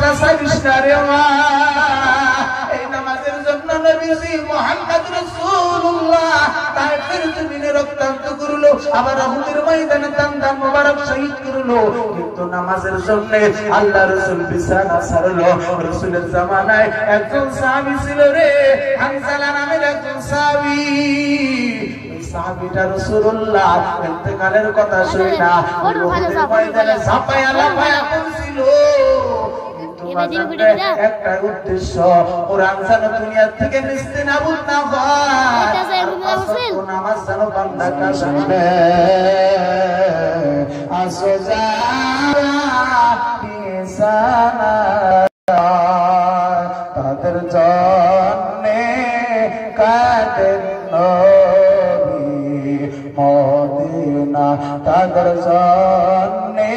নামাজটা ছাড়িস না রে মা। এই নামাজের জন্য নবীজি মুহাম্মদ রাসূলুল্লাহ তায়েফের জমিনে রক্তাক্ত করলো, আবার উহুদের ময়দানে দাম মোবারক শহীদ করলো। কিন্তু নামাজের জন্য আল্লাহ রাসূল বিছানা ছাড়লো। রাসূলের জামানায় একজন সাহাবী ছিল রে, হানজালা নামের একজন সাহাবী। সাহাবীটা রাসূলুল্লাহ ইন্তেকালের কথা শুনে না উহুদের ময়দানে ঝাঁপায়া লাফায়া পড়ছিল। একটা উদ্দেশ্য, কোরআন যেন দুনিয়া থেকে নিস্তেনাবুদ না হয়, নামাজ যেন বান্দা কাশবে। আসো যারা তাদের জন্যে কাঁদেন নবী মদিনা, তাদের জন্যে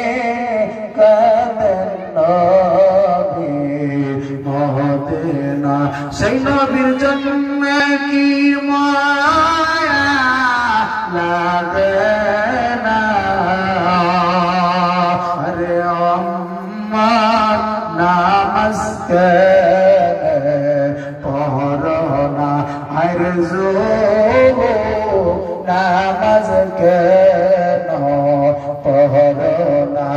কাঁদেন নবী মদিনা। সেই নবীর জন্য কি মায়া লাগে না, আরে আমার নামাজ পড়ো না, আরে জো নামাজ কেন পড়ো না,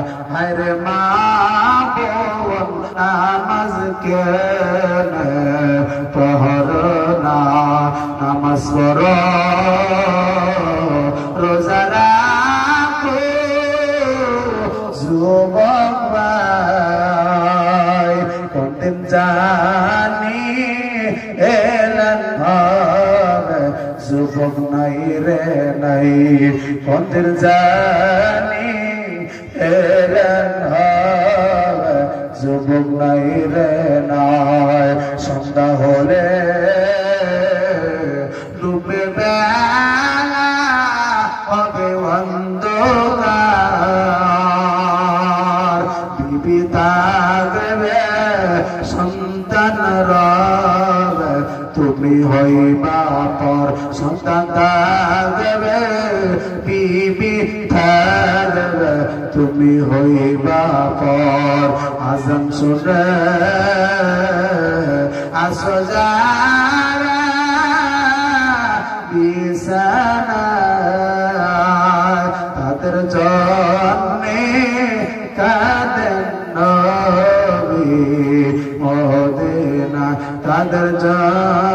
আরে মা বোন নামাজ কেন পড়ো না। নামাজ পড়ো, রোজা রাখো যুবক ভাই, কোনদিন জানি এলেন হবে যুবক নাই রে নাই, কোনদিন জানি এলেন হবে যুবক নাই রে নাই। সন্ধ্যা হলে ডুবে বেলা হবে অন্ধকার, বিবি থাকবে সন্তান রবে, তুমি হইবা পর। সন্তান থাকবে বিবি থাকবে, তুমি হইবা পর। আজান শুনে আসো যারা বিছানায়, তাদের জন্যে কাঁদেন নবী মদিনা, তাদের জন্য